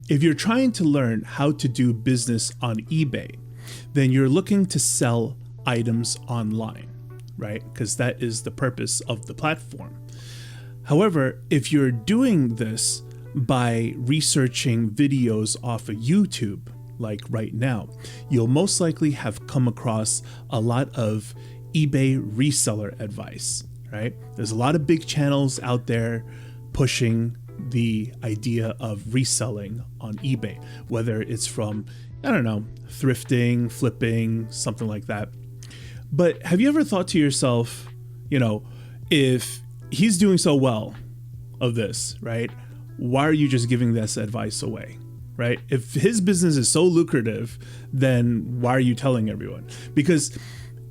if you're trying to learn how to do business on eBay, then you're looking to sell items online, right? Because that is the purpose of the platform. However, if you're doing this by researching videos off of YouTube, like right now, you'll most likely have come across a lot of eBay reseller advice, right? There's a lot of big channels out there pushing the idea of reselling on eBay, whether it's from, I don't know, thrifting, flipping, something like that. But have you ever thought to yourself, you know, if he's doing so well of this, right? Why are you just giving this advice away, right? If his business is so lucrative, then why are you telling everyone? Because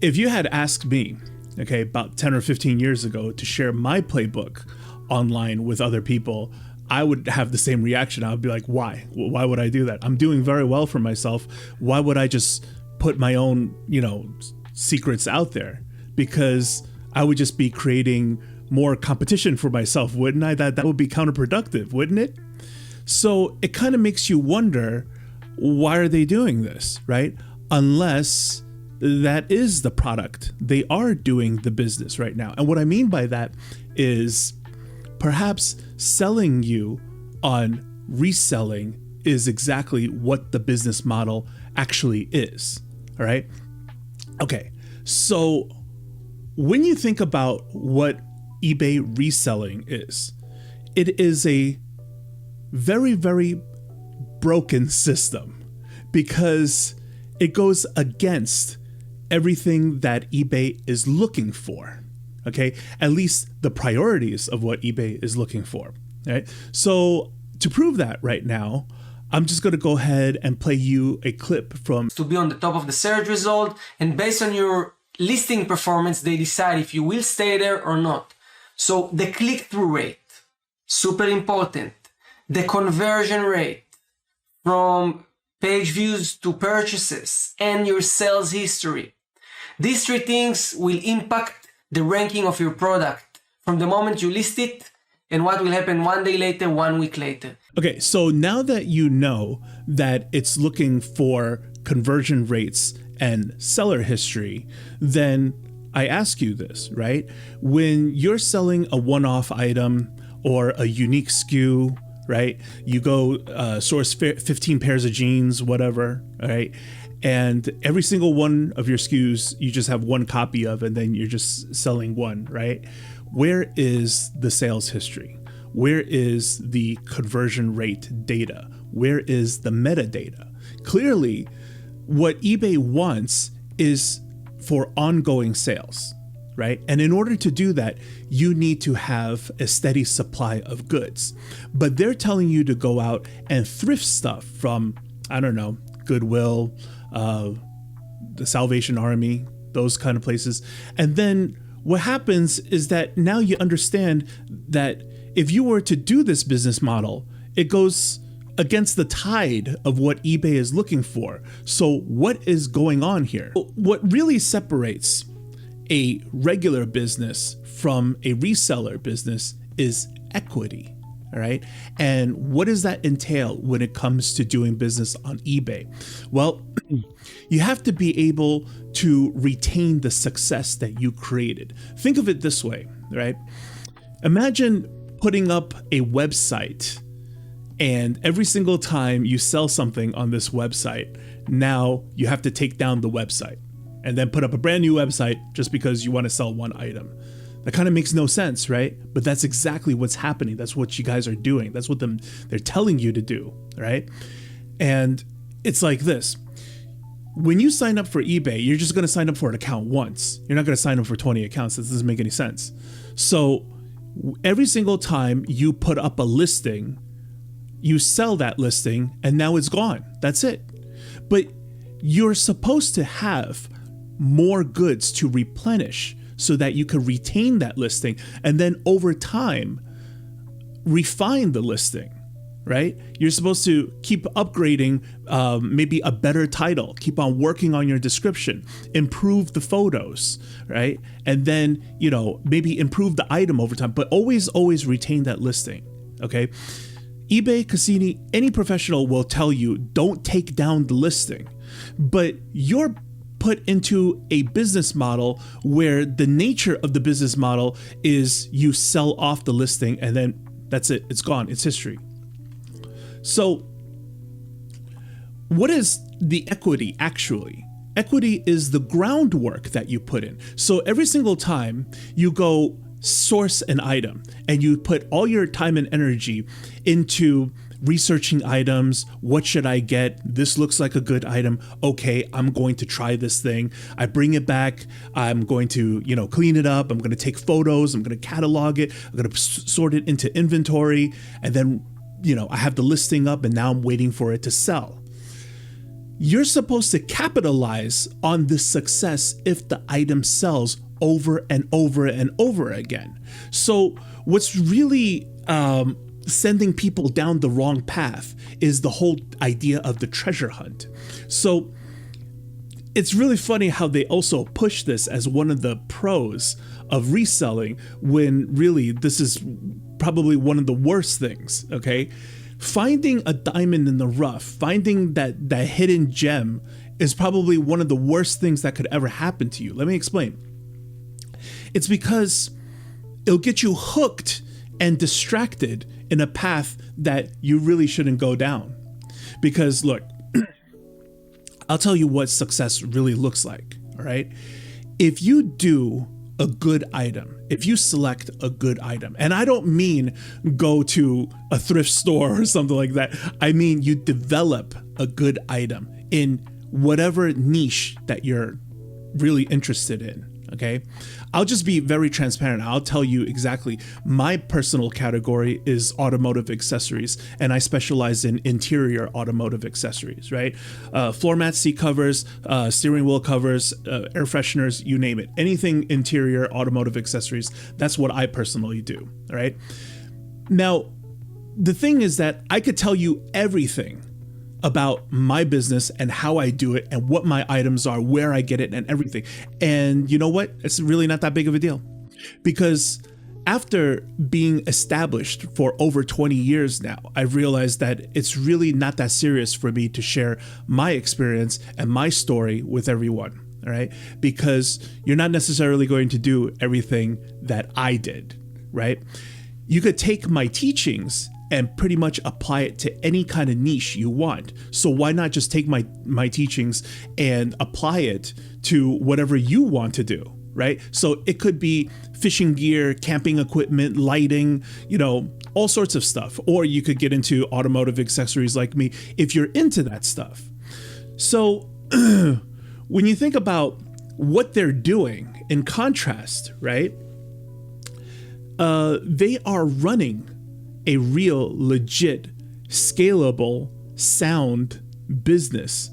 if you had asked me, okay, about 10 or 15 years ago to share my playbook online with other people, I would have the same reaction. I would be like, why? Why would I do that? I'm doing very well for myself. Why would I just put my own, you know, secrets out there? Because I would just be creating more competition for myself, wouldn't I? That would be counterproductive, wouldn't it? So it kind of makes you wonder, why are they doing this, right? Unless that is the product. They are doing the business right now. And what I mean by that is perhaps selling you on reselling is exactly what the business model actually is, all right? Okay, so when you think about what eBay reselling is, it is a very, very broken system because it goes against everything that eBay is looking for, okay? At least the priorities of what eBay is looking for, right? So to prove that right now, I'm just gonna go ahead and play you a clip from to be on the top of the search result, and based on your listing performance, they decide if you will stay there or not. So the click-through rate, super important. The conversion rate from page views to purchases and your sales history. These three things will impact the ranking of your product from the moment you list it and what will happen 1 day later, 1 week later. Okay, so now that you know that it's looking for conversion rates and seller history, then I ask you this, right? When you're selling a one-off item or a unique SKU, right? You go source 15 pairs of jeans, whatever, right? And every single one of your SKUs, you just have one copy of, and then you're just selling one, right? Where is the sales history? Where is the conversion rate data? Where is the metadata? Clearly, what eBay wants is for ongoing sales, right? And in order to do that, you need to have a steady supply of goods. But they're telling you to go out and thrift stuff from, I don't know, Goodwill, the Salvation Army, those kind of places. And then what happens is that now you understand that if you were to do this business model, it goes against the tide of what eBay is looking for. So what is going on here? What really separates a regular business from a reseller business is equity, all right? And what does that entail when it comes to doing business on eBay? Well, you have to be able to retain the success that you created. Think of it this way, right? Imagine putting up a website, and every single time you sell something on this website, now you have to take down the website and then put up a brand new website just because you want to sell one item. That kind of makes no sense, right? But that's exactly what's happening. That's what you guys are doing. That's what they're telling you to do, right? And it's like this. When you sign up for eBay, you're just going to sign up for an account once. You're not going to sign up for 20 accounts. That doesn't make any sense. So every single time you put up a listing, you sell that listing and now it's gone. That's it. But you're supposed to have more goods to replenish so that you can retain that listing and then over time refine the listing, right? You're supposed to keep upgrading, maybe a better title, keep on working on your description, improve the photos, right? And then, maybe improve the item over time, but always retain that listing, okay? eBay, Cassini, any professional will tell you don't take down the listing, but you're put into a business model where the nature of the business model is you sell off the listing and then that's it. It's gone. It's history. So what is the equity actually? Equity is the groundwork that you put in. So every single time you go source an item and you put all your time and energy into researching items. What should I get? This looks like a good item. Okay, I'm going to try this thing. I bring it back. I'm going to, clean it up. I'm going to take photos. I'm going to catalog it. I'm going to sort it into inventory. And then, I have the listing up and now I'm waiting for it to sell. You're supposed to capitalize on this success if the item sells over and over and over again. So what's really sending people down the wrong path is the whole idea of the treasure hunt. So it's really funny how they also push this as one of the pros of reselling when really this is probably one of the worst things, okay? Finding a diamond in the rough, finding that hidden gem is probably one of the worst things that could ever happen to you. Let me explain. It's because it'll get you hooked and distracted in a path that you really shouldn't go down. Because look, I'll tell you what success really looks like, all right? If you do a good item, if you select a good item, and I don't mean go to a thrift store or something like that. I mean, you develop a good item in whatever niche that you're really interested in. Okay, I'll just be very transparent. I'll tell you exactly. My personal category is automotive accessories, and I specialize in interior automotive accessories, right? Floor mats, seat covers, steering wheel covers, air fresheners, you name it. Anything interior automotive accessories, that's what I personally do, all right? Now, the thing is that I could tell you everything about my business and how I do it and what my items are, where I get it and everything. And you know what? It's really not that big of a deal, because after being established for over 20 years now, I've realized that it's really not that serious for me to share my experience and my story with everyone. All right. Because you're not necessarily going to do everything that I did. Right. You could take my teachings and pretty much apply it to any kind of niche you want. So why not just take my teachings and apply it to whatever you want to do, right? So it could be fishing gear, camping equipment, lighting, all sorts of stuff. Or you could get into automotive accessories like me if you're into that stuff. So when you think about what they're doing in contrast, right? They are running a real, legit, scalable, sound business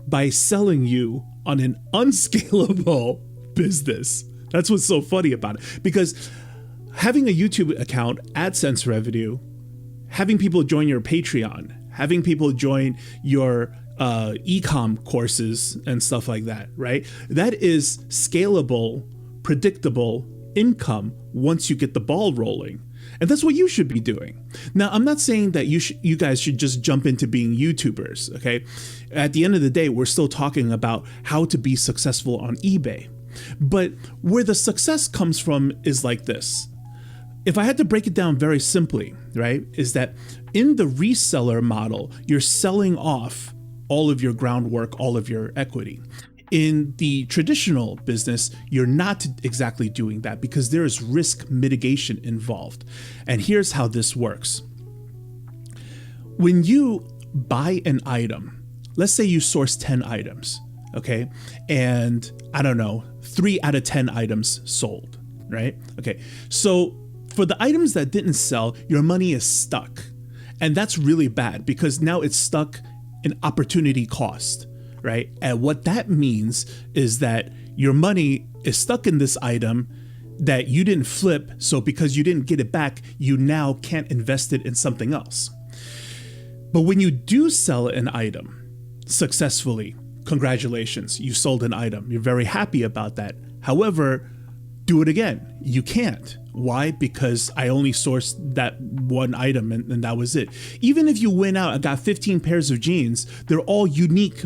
by selling you on an unscalable business. That's what's so funny about it. Because having a YouTube account, AdSense revenue, having people join your Patreon, having people join your e-com courses and stuff like that, right? That is scalable, predictable income once you get the ball rolling. And that's what you should be doing. Now, I'm not saying that you guys should just jump into being YouTubers, okay? At the end of the day, we're still talking about how to be successful on eBay. But where the success comes from is like this. If I had to break it down very simply, right, is that in the reseller model, you're selling off all of your groundwork, all of your equity. In the traditional business, you're not exactly doing that because there is risk mitigation involved. And here's how this works. When you buy an item, let's say you source 10 items, okay? And I don't know, 3 out of 10 items sold, right? Okay, so for the items that didn't sell, your money is stuck. And that's really bad because now it's stuck in opportunity cost. Right? And what that means is that your money is stuck in this item that you didn't flip. So because you didn't get it back, you now can't invest it in something else. But when you do sell an item successfully, congratulations, you sold an item. You're very happy about that. However, do it again. You can't. Why? Because I only sourced that one item and that was it. Even if you went out and got 15 pairs of jeans, they're all unique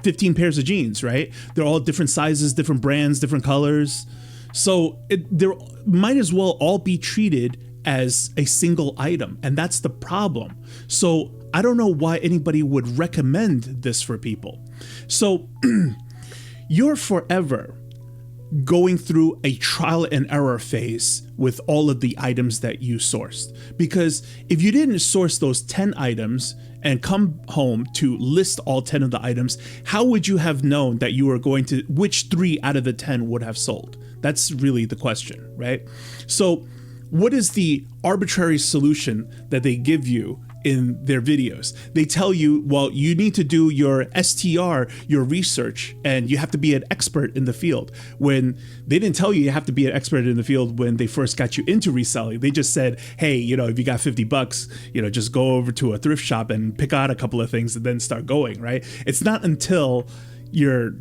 15 pairs of jeans, right? They're all different sizes, different brands, different colors. So they might as well all be treated as a single item. And that's the problem. So I don't know why anybody would recommend this for people. So you're forever going through a trial and error phase with all of the items that you sourced. Because if you didn't source those 10 items and come home to list all 10 of the items, how would you have known that you were going to, which 3 out of the 10 would have sold? That's really the question, right? So what is the arbitrary solution that they give you in their videos? They tell you, well, you need to do your STR, your research, and you have to be an expert in the field. When they didn't tell you have to be an expert in the field when they first got you into reselling. They just said, hey, if you got $50, just go over to a thrift shop and pick out a couple of things and then start going, right? It's not until you're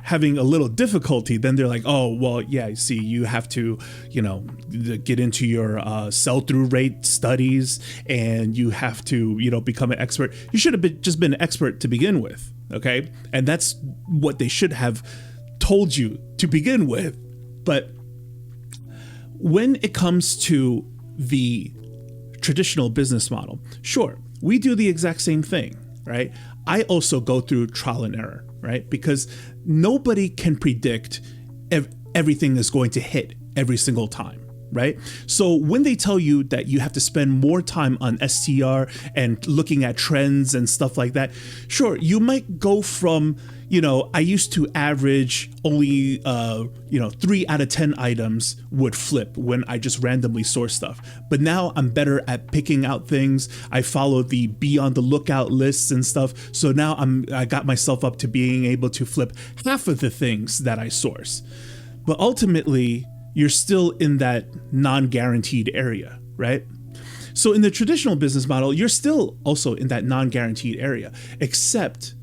having a little difficulty, then they're like, oh, well, yeah, see, you have to, get into your sell-through rate studies, and you have to, become an expert. You should have just been an expert to begin with, okay? And that's what they should have told you to begin with. But when it comes to the traditional business model, sure, we do the exact same thing, right? I also go through trial and error, right? Because nobody can predict if everything is going to hit every single time, right? So when they tell you that you have to spend more time on STR and looking at trends and stuff like that, sure, you might go from, I used to average only, 3 out of 10 items would flip when I just randomly source stuff. But now I'm better at picking out things. I follow the be on the lookout lists and stuff. So now I got myself up to being able to flip half of the things that I source. But ultimately, you're still in that non-guaranteed area, right? So in the traditional business model, you're still also in that non-guaranteed area, except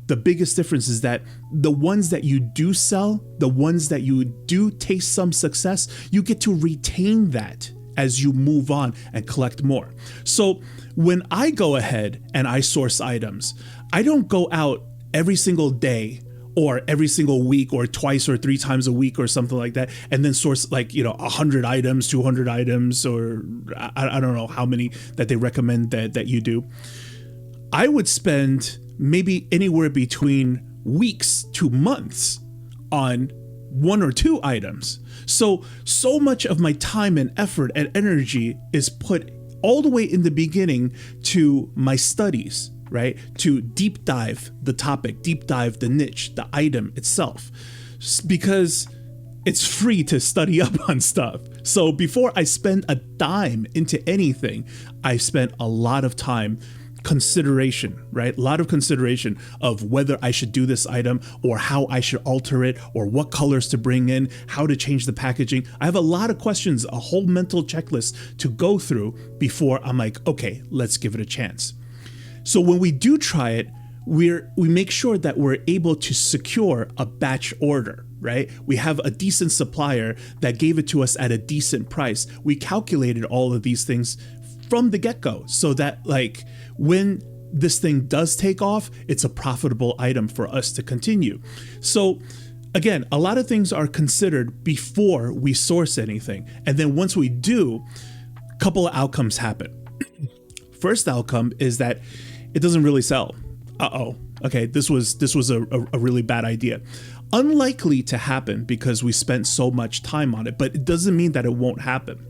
the biggest difference is that the ones that you do sell, the ones that you do taste some success, you get to retain that as you move on and collect more. So when I go ahead and I source items, I don't go out every single day or every single week or twice or 3 times a week or something like that, and then source 100 items, 200 items, or I don't know how many that they recommend that you do. I would spend maybe anywhere between weeks to months on 1 or 2 items. So much of my time and effort and energy is put all the way in the beginning to my studies, right? To deep dive the topic, deep dive the niche, the item itself, because it's free to study up on stuff. So before I spend a dime into anything, I spent a lot of time consideration, right? A lot of consideration of whether I should do this item or how I should alter it or what colors to bring in, how to change the packaging. I have a lot of questions, a whole mental checklist to go through before I'm like, okay, let's give it a chance. So when we do try it, we make sure that we're able to secure a batch order, right? We have a decent supplier that gave it to us at a decent price. We calculated all of these things from the get-go so that when this thing does take off, it's a profitable item for us to continue. So again, a lot of things are considered before we source anything. And then once we do, a couple of outcomes happen. First outcome is that it doesn't really sell. Okay, this was a really bad idea. Unlikely to happen because we spent so much time on it, but it doesn't mean that it won't happen.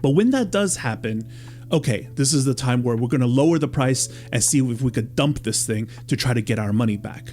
But when that does happen, okay, this is the time where we're going to lower the price and see if we could dump this thing to try to get our money back.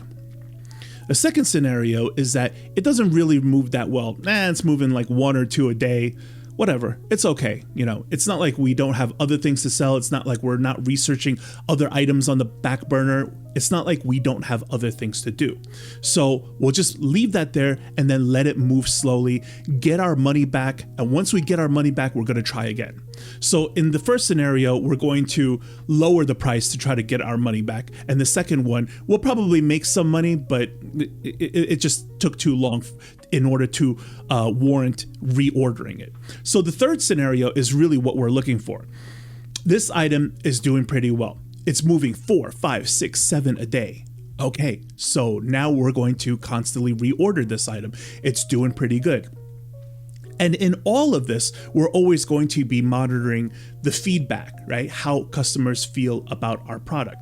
The second scenario is that it doesn't really move that well. It's moving 1 or 2 a day. Whatever, it's okay. It's not like we don't have other things to sell. It's not like we're not researching other items on the back burner. It's not like we don't have other things to do. So we'll just leave that there and then let it move slowly, get our money back. And once we get our money back, we're going to try again. So in the first scenario, we're going to lower the price to try to get our money back. And the second one, we'll probably make some money, but it just took too long. in order to warrant reordering it. So the third scenario is really what we're looking for. This item is doing pretty well. It's moving 4, 5, 6, 7 a day. Okay, so now we're going to constantly reorder this item. It's doing pretty good. And in all of this, we're always going to be monitoring the feedback, right? How customers feel about our product.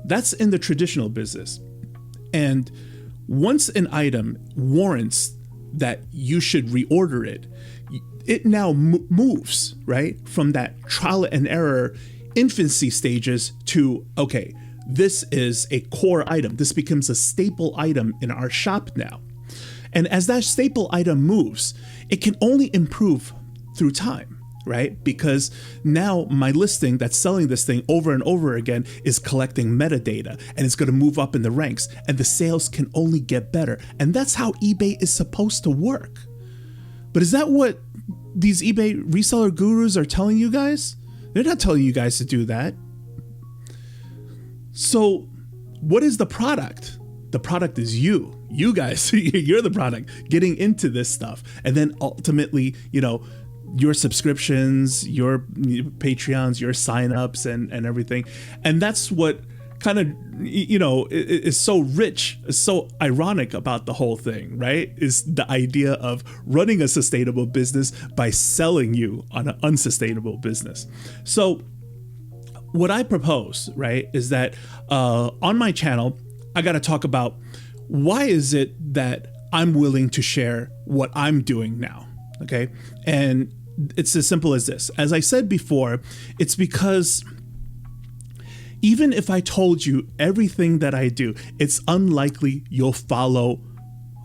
That's in the traditional business. And once an item warrants that you should reorder it, it now moves, right? From that trial and error infancy stages to, okay, this is a core item. This becomes a staple item in our shop now. And as that staple item moves, it can only improve through time, right? Because now my listing that's selling this thing over and over again is collecting metadata, and it's going to move up in the ranks, and the sales can only get better. And that's how eBay is supposed to work. But is that what these eBay reseller gurus are telling you guys? They're not telling you guys to do that. So what is the product? The product is you. You guys, you're the product getting into this stuff. And then ultimately, your subscriptions, your Patreons, your signups and everything. And that's what kind of, is so rich, so ironic about the whole thing, right? Is the idea of running a sustainable business by selling you on an unsustainable business. So what I propose, right, is that on my channel, I got to talk about why is it that I'm willing to share what I'm doing now, okay? And it's as simple as this. As I said before, it's because even if I told you everything that I do, it's unlikely you'll follow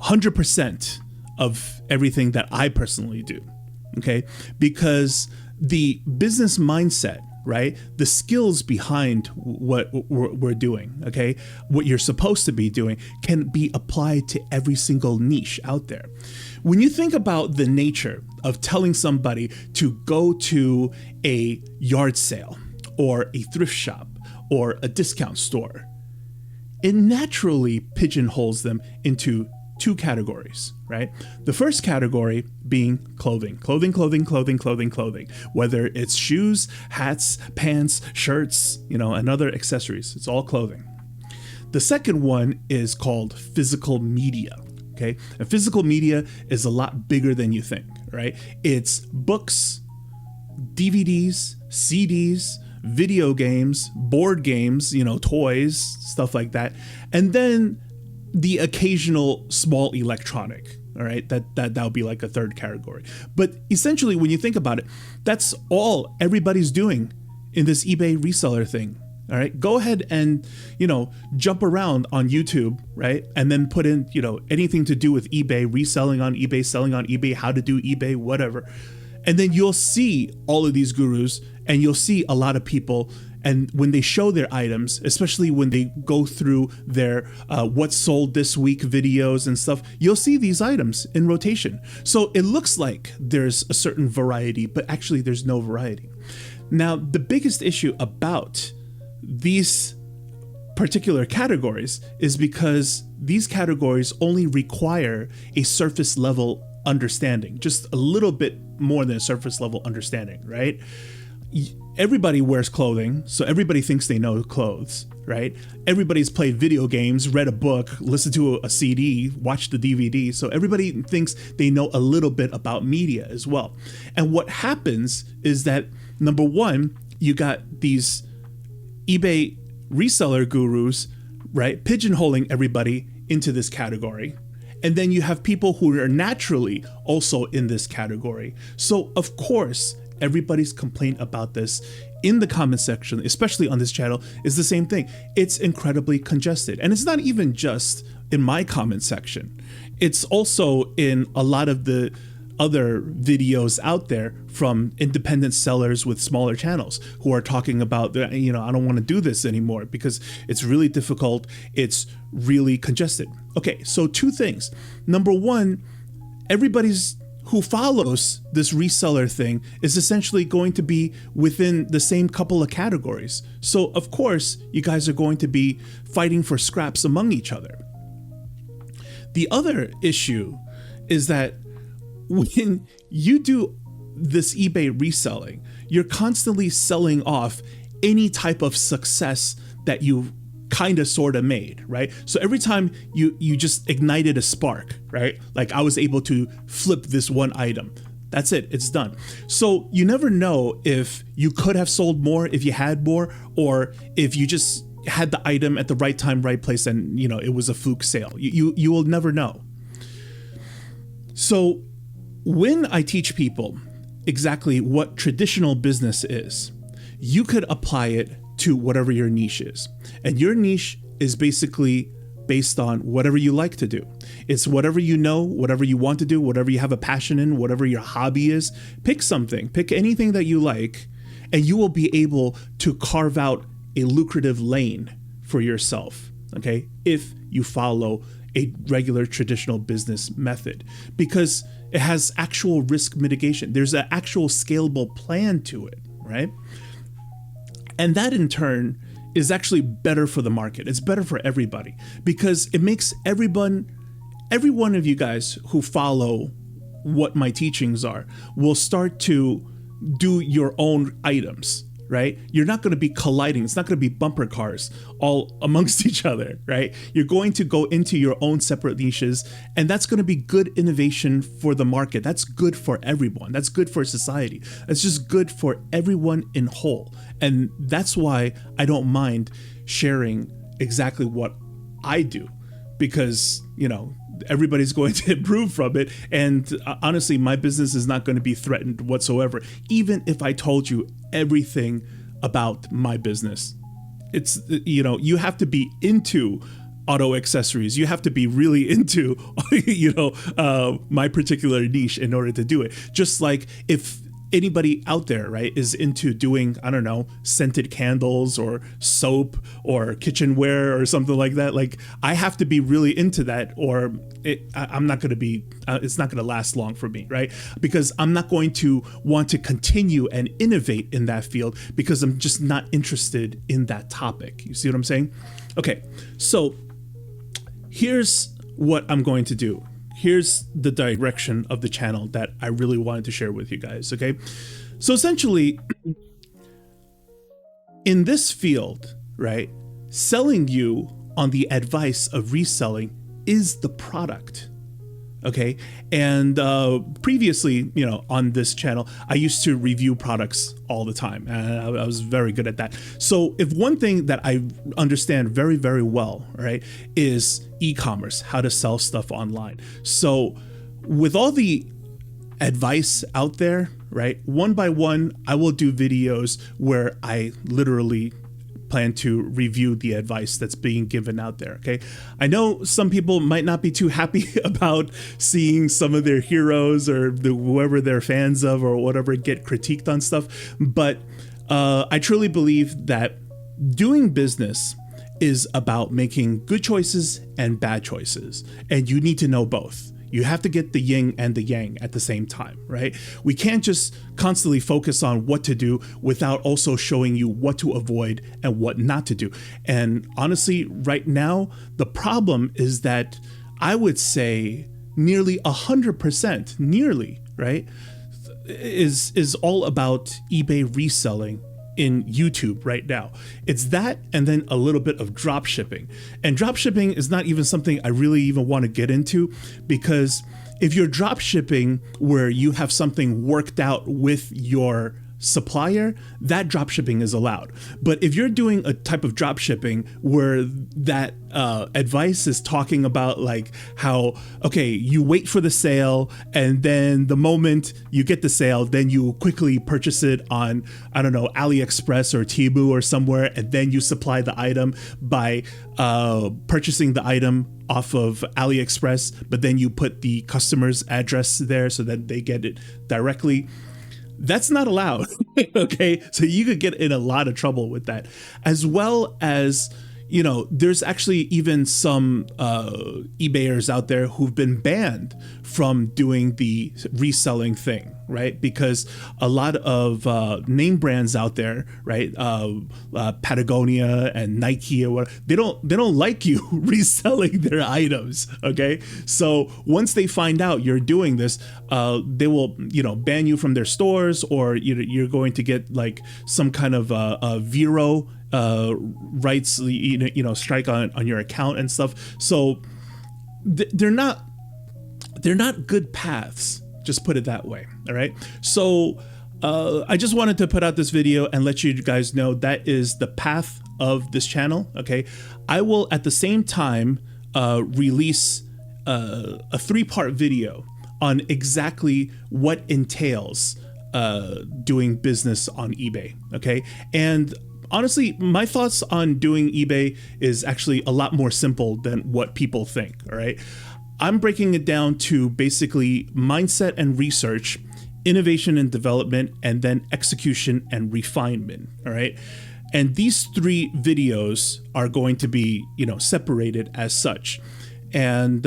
100% of everything that I personally do, okay? Because the business mindset, right? The skills behind what we're doing, okay? What you're supposed to be doing can be applied to every single niche out there. When you think about the nature of telling somebody to go to a yard sale or a thrift shop or a discount store, it naturally pigeonholes them into two categories, right? The first category being clothing, whether it's shoes, hats, pants, shirts, and other accessories. It's all clothing. The second one is called physical media, okay? And physical media is a lot bigger than you think, right? It's books, DVDs, CDs, video games, board games, toys, stuff like that. And then the occasional small electronic, all right? That would be like a third category. But essentially, when you think about it, that's all everybody's doing in this eBay reseller thing, all right? Go ahead and, jump around on YouTube, right? And then put in, anything to do with eBay, reselling on eBay, selling on eBay, how to do eBay, whatever. And then you'll see all of these gurus, and you'll see a lot of people. And when they show their items, especially when they go through their what's sold this week videos and stuff, you'll see these items in rotation. So it looks like there's a certain variety, but actually there's no variety. Now, the biggest issue about these particular categories is because these categories only require a surface level understanding, just a little bit more than a surface level understanding, right? Everybody wears clothing, so everybody thinks they know clothes, right? Everybody's played video games, read a book, listened to a CD, watched the DVD, so everybody thinks they know a little bit about media as well. And what happens is that, number one, you got these eBay reseller gurus, right, pigeonholing everybody into this category. And then you have people who are naturally also in this category. So, of course, everybody's complaint about this in the comment section, especially on this channel, is the same thing. It's incredibly congested. And it's not even just in my comment section. It's also in a lot of the other videos out there from independent sellers with smaller channels who are talking about, I don't want to do this anymore because it's really difficult. It's really congested. Okay, so two things. Number one, everybody's who follows this reseller thing is essentially going to be within the same couple of categories. So of course, you guys are going to be fighting for scraps among each other. The other issue is that when you do this eBay reselling, you're constantly selling off any type of success that you kind of sort of made, right? So every time you just ignited a spark, right? Like I was able to flip this one item. That's it. It's done. So you never know if you could have sold more if you had more, or if you just had the item at the right time, right place, and it was a fluke sale. You will never know. So when I teach people exactly what traditional business is, you could apply it to whatever your niche is. And your niche is basically based on whatever you like to do. It's whatever you know, whatever you want to do, whatever you have a passion in, whatever your hobby is. Pick something, pick anything that you like, and you will be able to carve out a lucrative lane for yourself, okay? If you follow a regular traditional business method, because it has actual risk mitigation. There's an actual scalable plan to it, right? And that in turn is actually better for the market. It's better for everybody because it makes every one of you guys who follow what my teachings are will start to do your own items, right? You're not going to be colliding. It's not going to be bumper cars all amongst each other, right? You're going to go into your own separate niches, and that's going to be good innovation for the market. That's good for everyone. That's good for society. It's just good for everyone in whole. And that's why I don't mind sharing exactly what I do, because, everybody's going to improve from it. And honestly, my business is not going to be threatened whatsoever, even if I told you everything about my business. It's, you have to be into auto accessories. You have to be really into, my particular niche in order to do it. Just like if anybody out there, right, is into doing, I don't know, scented candles or soap or kitchenware or something like that, like I have to be really into that, or I'm not going to be, it's not going to last long for me, right? Because I'm not going to want to continue and innovate in that field because I'm just not interested in that topic. You see what I'm saying? Okay, so here's what I'm going to do. Here's the direction of the channel that I really wanted to share with you guys, okay? So essentially, in this field, right, selling you on the advice of reselling is the product, okay? And previously, on this channel, I used to review products all the time, and I was very good at that. So if one thing that I understand very, very well, right, is e-commerce, how to sell stuff online. So with all the advice out there, right, one by one, I will do videos where I literally plan to review the advice that's being given out there, okay? I know some people might not be too happy about seeing some of their heroes or whoever they're fans of or whatever get critiqued on stuff, but I truly believe that doing business is about making good choices and bad choices, and you need to know both. You have to get the yin and the yang at the same time, right? We can't just constantly focus on what to do without also showing you what to avoid and what not to do. And honestly, right now, the problem is that I would say nearly 100%, nearly, right, is all about eBay reselling in YouTube right now. It's that and then a little bit of drop shipping. And drop shipping is not even something I really even want to get into, because if you're drop shipping where you have something worked out with your supplier, that drop shipping is allowed. But if you're doing a type of drop shipping where that advice is talking about like how, okay, you wait for the sale, and then the moment you get the sale, then you quickly purchase it on, I don't know, AliExpress or Temu or somewhere, and then you supply the item by purchasing the item off of AliExpress, but then you put the customer's address there so that they get it directly. That's not allowed. Okay, so you could get in a lot of trouble with that, as well as there's actually even some eBayers out there who've been banned from doing the reselling thing, right? Because a lot of name brands out there, right, Patagonia and Nike or whatever, they don't like you reselling their items. Okay, so once they find out you're doing this, they will ban you from their stores, or you're going to get like some kind of Vero rights, strike on your account and stuff. So they're not good paths, just put it that way. All right, so I just wanted to put out this video and let you guys know that is the path of this channel. Okay, I will at the same time release a 3-part video on exactly what entails doing business on eBay. Okay, and honestly, my thoughts on doing eBay is actually a lot more simple than what people think. All right, I'm breaking it down to basically mindset and research, innovation and development, and then execution and refinement. All right, and these 3 videos are going to be separated as such. And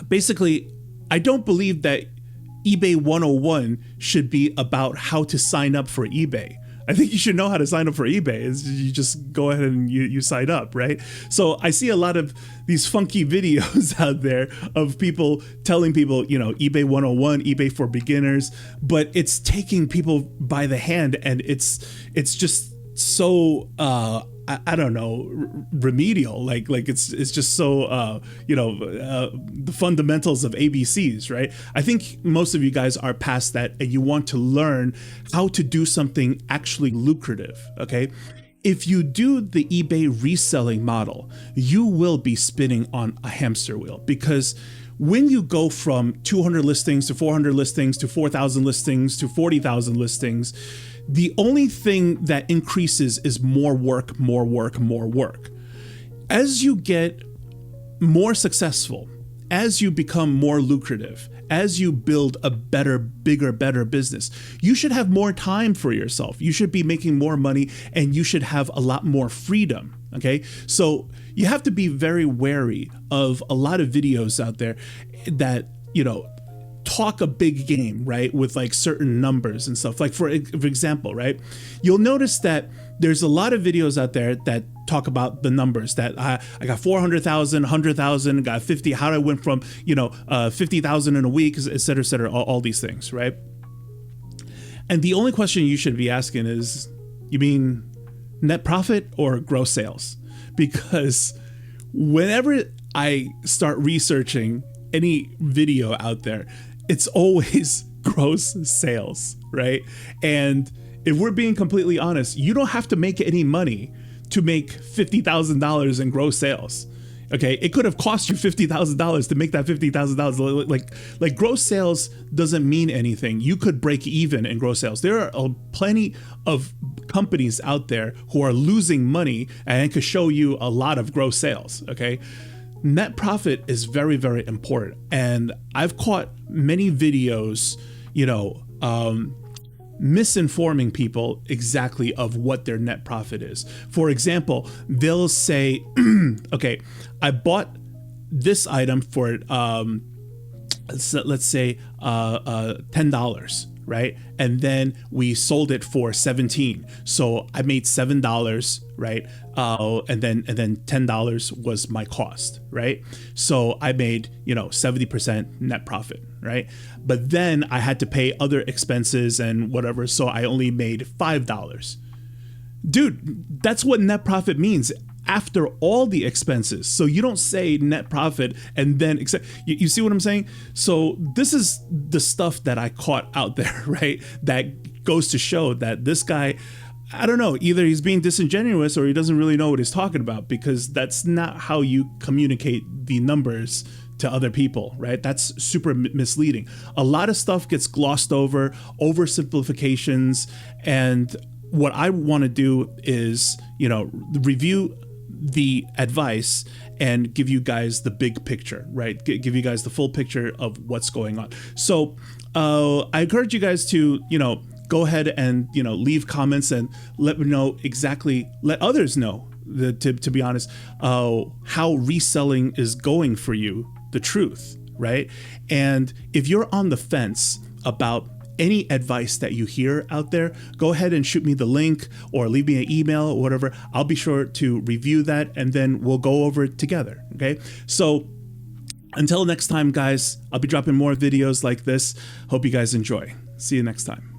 basically, I don't believe that eBay 101 should be about how to sign up for eBay. I think you should know how to sign up for eBay. You just go ahead and you sign up, right? So I see a lot of these funky videos out there of people telling people, eBay 101, eBay for beginners, but it's taking people by the hand, and it's just so I don't know, remedial. Like it's just so the fundamentals of ABCs, right? I think most of you guys are past that, and you want to learn how to do something actually lucrative. Okay, if you do the eBay reselling model, you will be spinning on a hamster wheel, because when you go from 200 listings to 400 listings to 4,000 listings to 40,000 listings, the only thing that increases is more work, more work, more work. As you get more successful, as you become more lucrative, as you build a better, bigger, better business, you should have more time for yourself. You should be making more money, and you should have a lot more freedom. Okay, so you have to be very wary of a lot of videos out there that talk a big game, right, with like certain numbers and stuff. Like for example, right, you'll notice that there's a lot of videos out there that talk about the numbers, that I got 400,000, 100,000, got 50, how I went from 50,000 in a week, et cetera, all these things, right? And the only question you should be asking is, you mean net profit or gross sales? Because whenever I start researching any video out there, it's always gross sales, right? And if we're being completely honest, you don't have to make any money to make $50,000 in gross sales. Okay, it could have cost you $50,000 to make that $50,000. Like gross sales doesn't mean anything. You could break even in gross sales. There are plenty of companies out there who are losing money, and it could show you a lot of gross sales. Okay, net profit is very, very important, and I've caught many videos, misinforming people exactly of what their net profit is. For example, they'll say, okay, I bought this item for let's say $10, right? And then we sold it for $17. So I made $7, right? And then $10 was my cost, right? So I made 70% net profit, right? But then I had to pay other expenses and whatever, so I only made $5. Dude, that's what net profit means after all the expenses. So you don't say net profit and then you see what I'm saying? So this is the stuff that I caught out there, right? That goes to show that this guy, I don't know, either he's being disingenuous or he doesn't really know what he's talking about, because that's not how you communicate the numbers to other people, right? That's super misleading. A lot of stuff gets glossed over, oversimplifications, and what I want to do is, review the advice and give you guys the big picture, right? Give you guys the full picture of what's going on. So I encourage you guys to, go ahead and, leave comments and let others know to be honest, how reselling is going for you, the truth, right? And if you're on the fence about any advice that you hear out there, go ahead and shoot me the link or leave me an email or whatever. I'll be sure to review that and then we'll go over it together. Okay. So until next time, guys, I'll be dropping more videos like this. Hope you guys enjoy. See you next time.